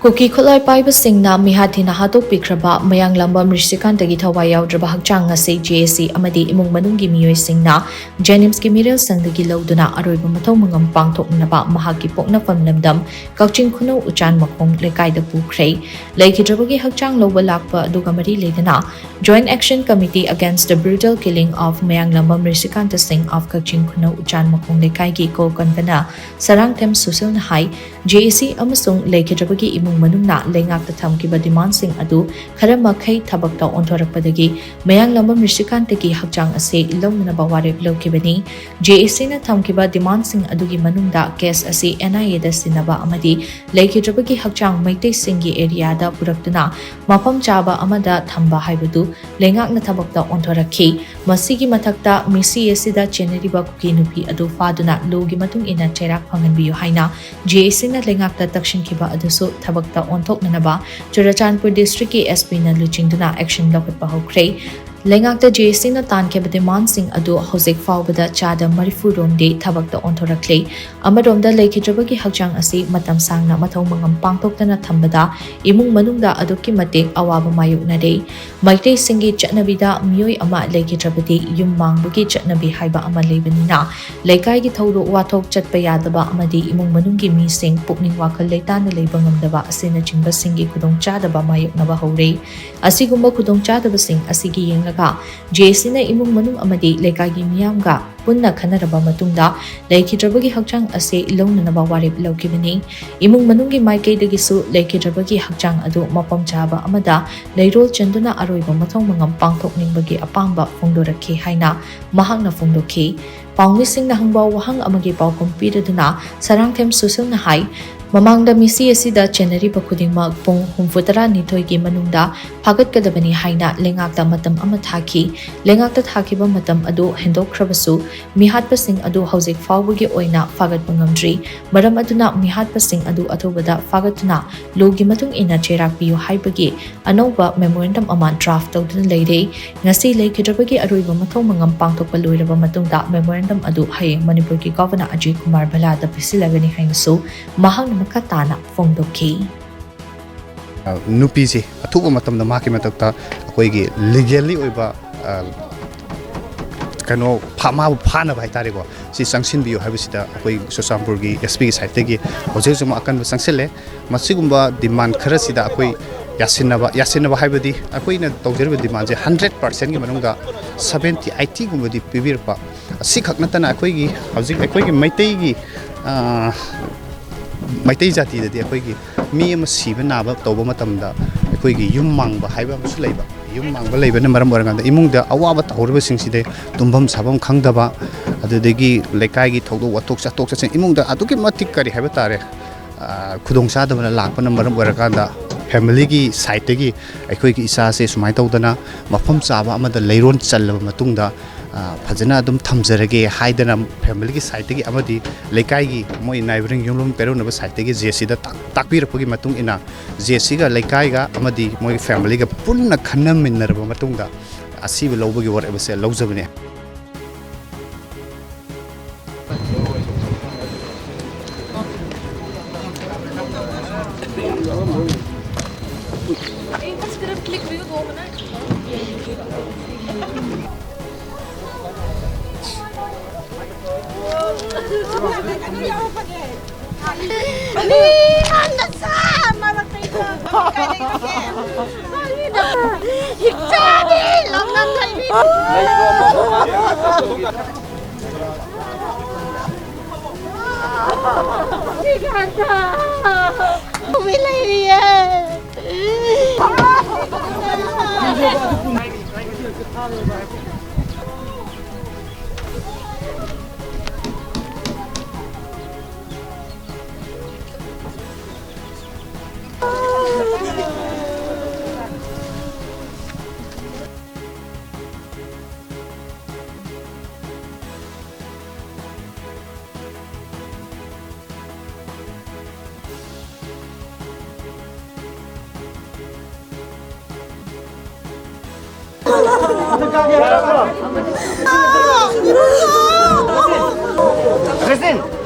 Kuki khulai paiba singna mihathina hatok pikraba mayang lambam Rishikanta'S thawai yaudraba hakchang ngasi JSC amadi imung manunggi miyoi singna Jnims ki mirel sangdagi lauduna aroiba mathau mangam pangthoknaba mahaki poknafam lamdam Kaching Khuno Uchan Makong lekaida pukhrei leikidrabagi hakchang loba lakpa aduga mari leidana Joint Action Committee Against the Brutal Killing of Mayang lambam Rishikanta'S of Kaching Khuno Uchan Makong lekaigi co-convener Sarang Tem Hai JSC amasung leikidrabagi imung manungna lengakta thamkiba demandsing adu khara makhai thabakta onthorappadagi mayang lambam Rishikanta'S hakchang ase ilomnaba warep lokibani JSC na thamkiba demandsing adugi manungda case ase NIA da sinaba amadi leikidrabagi hakchang maitai singi area da puraktuna mafam chaba amada thamba haibadu lengakna thabakta onthorakhi masigi mathakta misi asida cheneriba kuki nupi adu faduna logi matung ina cherak phanganbiyu haina JSC na lengakta takshinkiba adusu thabakta onthoknanaba Churachandpur district ki SP na luchingduna action lokatpa hokhrei lengakta JSC na tankeba demandsing adu hojik faubada chada marifu romde thabakta onthoraklei amaromda leikidrabagi hakchang asi matam sangna mathau mangam pangthoktana thambada imung manungda adukki matek awaba mayuknare maitai singi chatnabida miyoi ama leikidrabadi yum mangbagi chatnabi haiba ama leibanina leikai gi thaudo wathok chatpa yadaba amadi imung manunggi mi sing pukning wakal leitana leiba ngamdaba asina chingba singi khudong chadaba mayuknaba hore asigumba khudong chadaba sing asigi yeng JSC na imung manung amadi lekagi miyamga punna khanaraba matungda leikidrabagi hakchang ase ilonanaba warip lokibani imung manunggi maikeidagi su leikidrabagi hakchang adu mapam chaba amada leirol chanduna aroiba mathong mangam pangthokningbagi apamba phongdorakhi haina mahakna phongdokhi pangmi singna hangba wahang amagi paukom piraduna sarangthem susulna hai Mamangda misi asida chenari bakudingma pung humfutara nitoi ki manungda phagat kadabani haina lengakta matam ama thaki lengakta thakiba matam adu hendokrabasu mihatpa sing adu hojik fawbagi oina phagat pangamdri maram aduna mihatpa sing adu athobada phagatuna logi matung ina cherak piyu haibagi anoba memorandum ama draft tawduna leire ngasi leikidrabagi aroiba mathau mangam pangthokpa loiraba matungda memorandum adu hayeng Manipur ki governor Ajay Kumar Bala da pisilagani hainasu mahang makatana phongdokhi nupi se athuba matamda ma ki matakta akoigi legally oiba kano phama phana bai tare ko si sanction biyo habisida akoi Sosampur gi SP gi side gi hojek juma akan sangsele masigumba demand khara sida akoi yasinaba haibadi akoi na tawjerba demand je 100% gi manungda 70 80 gumba di pibirpa si khaknatana akoi gi hojik akoi gi maitai gi maitai jati dadi akoigi mi ama siba naba tawba matamda akoigi yum mangba haiba amsu leiba yum mangba leiba na maram oranganda imungda awaba tawreba singside tumbam sabam khangdaba adudagi lekai gi thawdo watok chatok chasen imungda aduki matik kari haiba tare khudong sadaba lakpa na maram oranganda family gi side gi akoigi isa se sumai tawdana mafam chaba amada leiron challaba matungda fajana adum thamjarage haidana family gi side gi amadi lekai gi moi neighboring yumlum perunaba side gi JSC da takpirapagi matung ina JSC ga lekai ga amadi moi family ga punna khanam minnarba matungda asiba lobagi war ebase lawjabane Listen.